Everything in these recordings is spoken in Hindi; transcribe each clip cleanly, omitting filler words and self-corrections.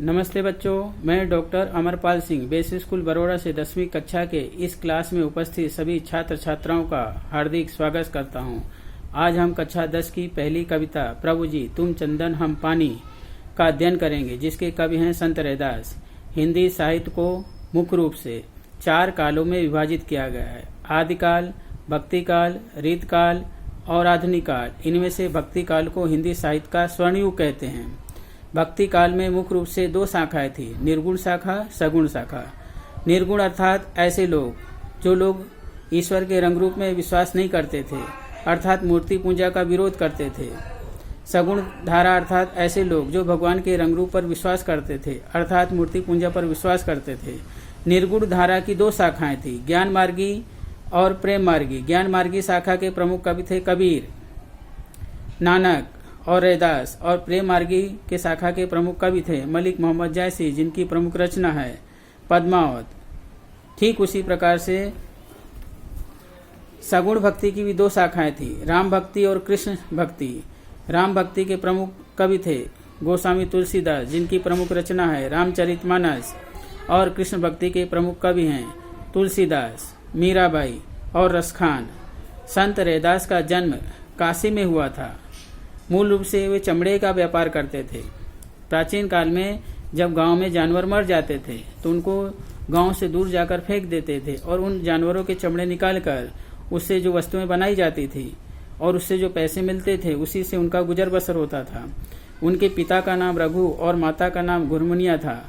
नमस्ते बच्चों, मैं doctor Amarpal Singh basic school Baroda से 10वीं कक्षा के इस क्लास में उपस्थित सभी छात्र छात्राओं का हार्दिक स्वागत करता हूं। आज हम कक्षा 10 की पहली कविता प्रभु जी तुम चंदन हम पानी का अध्ययन करेंगे, जिसके कवि हैं संत रैदास। हिंदी साहित्य को मुख्य रूप से 4 कालों में विभाजित किया गया है: आदिकाल, भक्ति काल, रीत काल और आधुनिक काल। इनमें से भक्ति काल को हिंदी साहित्य का स्वर्णयुग कहते हैं। भक्ति काल में मुख्य रूप से 2 शाखाएं थी: निर्गुण शाखा, सगुण शाखा। निर्गुण अर्थात ऐसे लोग जो लोग ईश्वर के रंग रूप में विश्वास नहीं करते थे, अर्थात मूर्ति पूजा का विरोध करते थे। सगुण धारा अर्थात ऐसे लोग जो भगवान के रंग रूप पर विश्वास करते थे, अर्थात मूर्ति पूजा पर विश्वास करते थे। निर्गुण धारा की 2 शाखाएं थी: ज्ञान मार्गी और प्रेम मार्गी। ज्ञान मार्गी शाखा के प्रमुख कवि थे कबीर, नानक और रैदास, और प्रेम मार्गी के शाखा के प्रमुख कवि थे मलिक मोहम्मद जायसी, जिनकी प्रमुख रचना है पद्मावत। ठीक उसी प्रकार से सगुण भक्ति की भी 2 शाखाएं थी: राम भक्ति और कृष्ण भक्ति। राम भक्ति के प्रमुख कवि थे गोस्वामी तुलसीदास, जिनकी प्रमुख रचना है रामचरितमानस, और कृष्ण भक्ति के प्रमुख कवि हैं तुलसीदास, मीराबाई और रसखान। संत रैदास का जन्म काशी में हुआ था। मूल रूप से वे चमड़े का व्यापार करते थे। प्राचीन काल में जब गांव में जानवर मर जाते थे तो उनको गांव से दूर जाकर फेंक देते थे, और उन जानवरों के चमड़े निकालकर उससे जो वस्तुएं बनाई जाती थी और उससे जो पैसे मिलते थे, उसी से उनका गुजर बसर होता था। उनके पिता का नाम रघु और माता का नाम घुरमुनिया था।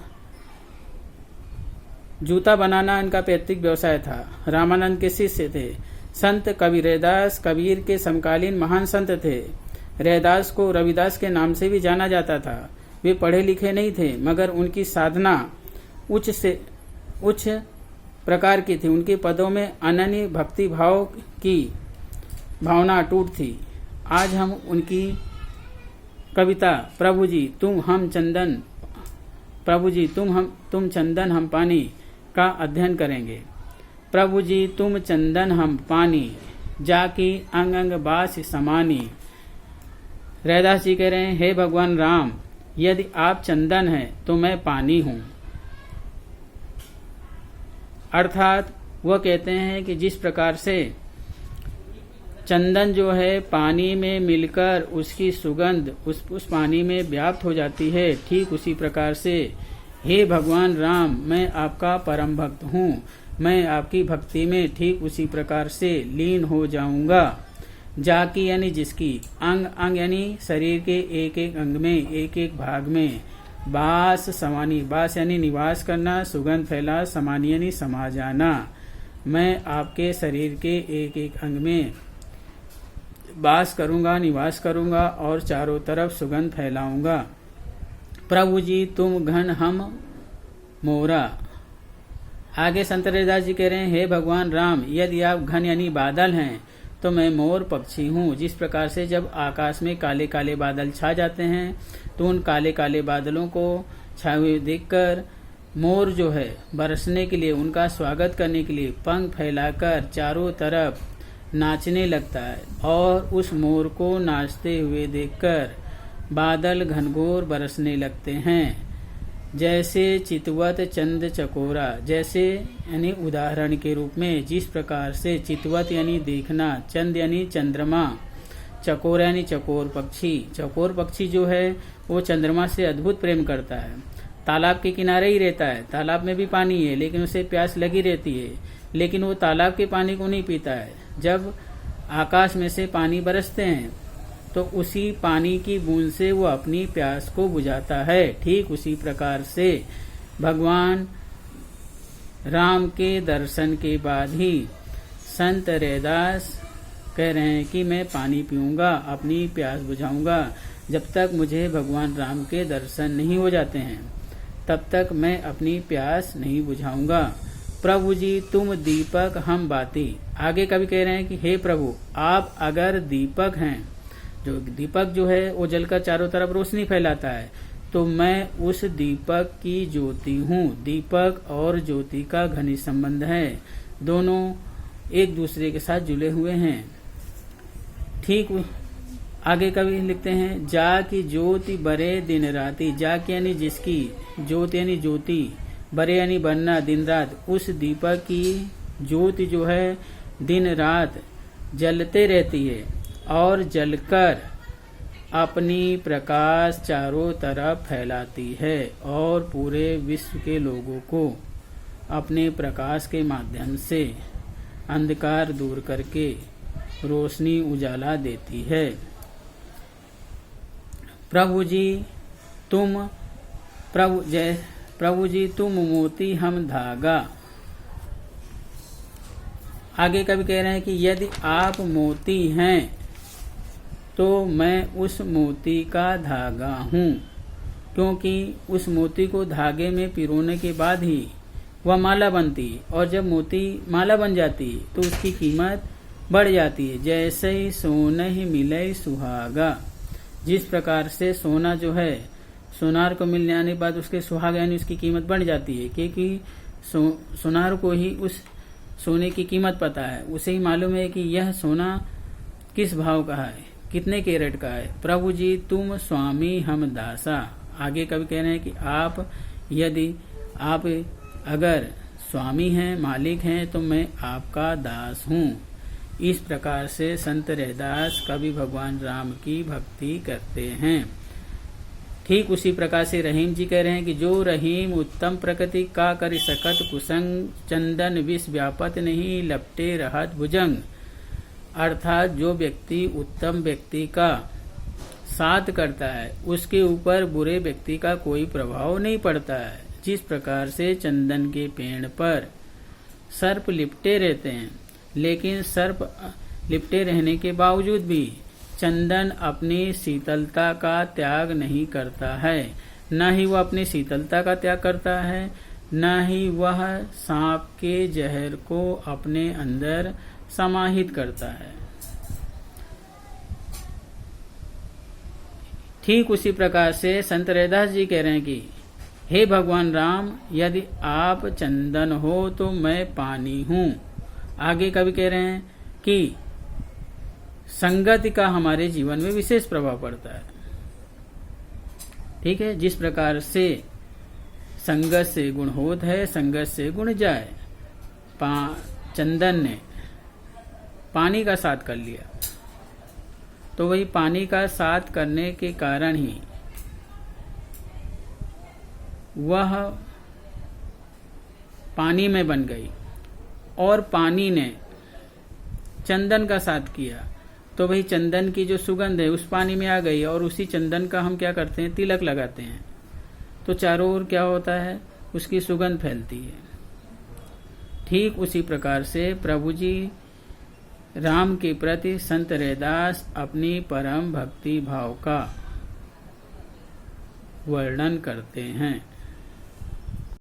जूता बनाना इनका पैतृक व्यवसाय था। रामानंद के शिष्य थे। संत कवि रैदास कबीर के समकालीन महान संत थे। रैदास को रविदास के नाम से भी जाना जाता था। वे पढ़े लिखे नहीं थे, मगर उनकी साधना उच्च से उच्च प्रकार की थी। उनके पदों में अनन्य भक्ति भाव की भावना अटूट थी। आज हम उनकी कविता प्रभु जी तुम चंदन हम पानी का अध्ययन करेंगे। प्रभु जी तुम चंदन हम पानी, जाकी अंग अंग बास समानी। रैदास जी कह रहे हैं, हे भगवान राम, यदि आप चंदन हैं तो मैं पानी हूं। अर्थात वह कहते हैं कि जिस प्रकार से चंदन जो है पानी में मिलकर उसकी सुगंध उस पानी में व्याप्त हो जाती है, ठीक उसी प्रकार से हे भगवान राम, मैं आपका परम भक्त हूं। मैं आपकी भक्ति में ठीक उसी प्रकार से लीन हो जाऊंगा। जाकी यानी जिसकी, अंग अंग यानी शरीर के एक एक अंग में, एक एक भाग में, बास समानी, बास यानी निवास करना, सुगंध फैला, समानी यानी समा जाना। मैं आपके शरीर के एक एक अंग में बास करूंगा, निवास करूंगा और चारों तरफ सुगंध फैलाऊंगा। प्रभु जी तुम घन हम मोरा। आगे संत रैदास जी कह रहे हैं, हे भगवान राम, यदि आप घन यानी बादल हैं तो मैं मोर पक्षी हूँ। जिस प्रकार से जब आकाश में काले काले बादल छा जाते हैं तो उन काले काले बादलों को छाए हुए देखकर मोर जो है बरसने के लिए, उनका स्वागत करने के लिए पंख फैलाकर चारों तरफ नाचने लगता है, और उस मोर को नाचते हुए देखकर बादल घनघोर बरसने लगते हैं। जैसे चितवत चंद चकोरा, जैसे यानी उदाहरण के रूप में जिस प्रकार से चितवत यानी देखना, चंद यानी चंद्रमा, चकोर यानी चकोर पक्षी। चकोर पक्षी जो है वो चंद्रमा से अद्भुत प्रेम करता है। तालाब के किनारे ही रहता है, तालाब में भी पानी है लेकिन उसे प्यास लगी रहती है, लेकिन वो तालाब के पानी को नहीं पीता है। जब आकाश में से पानी बरसते हैं तो उसी पानी की बूंद से वो अपनी प्यास को बुझाता है। ठीक उसी प्रकार से भगवान राम के दर्शन के बाद ही संत रैदास कह रहे हैं कि मैं पानी पीऊंगा, अपनी प्यास बुझाऊंगा। जब तक मुझे भगवान राम के दर्शन नहीं हो जाते हैं तब तक मैं अपनी प्यास नहीं बुझाऊंगा। प्रभु जी तुम दीपक हम बाती। आगे कवि कह रहे हैं कि हे प्रभु, आप अगर दीपक हैं, जो दीपक जो है वो जलकर चारों तरफ रोशनी फैलाता है, तो मैं उस दीपक की ज्योति हूँ। दीपक और ज्योति का घनिष्ठ संबंध है, दोनों एक दूसरे के साथ जुड़े हुए हैं। ठीक आगे कवि लिखते हैं, जा की ज्योति बरे दिन राती। जा की यानी जिसकी, ज्योति यानी ज्योति, बरे यानी बनना, दिन रात। उस दीपक की ज्योति जो है दिन रात जलते रहती है और जलकर अपनी प्रकाश चारों तरफ फैलाती है और पूरे विश्व के लोगों को अपने प्रकाश के माध्यम से अंधकार दूर करके रोशनी उजाला देती है। प्रभु जी तुम मोती हम धागा। आगे कभी कह रहे हैं कि यदि आप मोती हैं तो मैं उस मोती का धागा हूँ, क्योंकि उस मोती को धागे में पिरोने के बाद ही वह माला बनती है, और जब मोती माला बन जाती है तो उसकी कीमत बढ़ जाती है। जैसे ही सोना ही मिले सुहागा। जिस प्रकार से सोना जो है, सोनार को मिल जाने के बाद उसके सुहाग यानी उसकी कीमत बढ़ जाती है, क्योंकि सोनार को ही उस सोने की कीमत पता है, उसे ही मालूम है कि यह सोना किस भाव का है, कितने कैरेट का है। प्रभु जी तुम स्वामी हम दासा। आगे कभी कह रहे हैं कि आप, यदि आप अगर स्वामी हैं, मालिक हैं, तो मैं आपका दास हूँ। इस प्रकार से संत रैदास कवि भगवान राम की भक्ति करते हैं। ठीक उसी प्रकार से रहीम जी कह रहे हैं कि जो रहीम उत्तम प्रकृति का कर सकत कुसंग, चंदन विष व्यापत नहीं लपटे रहत भुजंग। अर्थात जो व्यक्ति उत्तम व्यक्ति का साथ करता है उसके ऊपर बुरे व्यक्ति का कोई प्रभाव नहीं पड़ता है। जिस प्रकार से चंदन के पेड़ पर सर्प लिपटे रहते हैं, लेकिन सर्प लिपटे रहने के बावजूद भी चंदन अपनी शीतलता का त्याग नहीं करता है। न ही वह अपनी शीतलता का त्याग करता है, न ही वह सांप के जहर को अपने अंदर समाहित करता है। ठीक उसी प्रकार से संत रैदास जी कह रहे हैं कि हे भगवान राम, यदि आप चंदन हो तो मैं पानी हूँ। आगे कभी कह रहे हैं कि संगति का हमारे जीवन में विशेष प्रभाव पड़ता है। ठीक है, जिस प्रकार से संगत से गुण होत है, संगत से गुण जाए। चंदन ने पानी का साथ कर लिया, तो वही पानी का साथ करने के कारण ही वह पानी में बन गई, और पानी ने चंदन का साथ किया तो वही चंदन की जो सुगंध है उस पानी में आ गई, और उसी चंदन का हम क्या करते हैं, तिलक लगाते हैं, तो चारों ओर क्या होता है, उसकी सुगंध फैलती है। ठीक उसी प्रकार से प्रभु जी राम के प्रति संत रैदास अपनी परम भक्ति भाव का वर्णन करते हैं।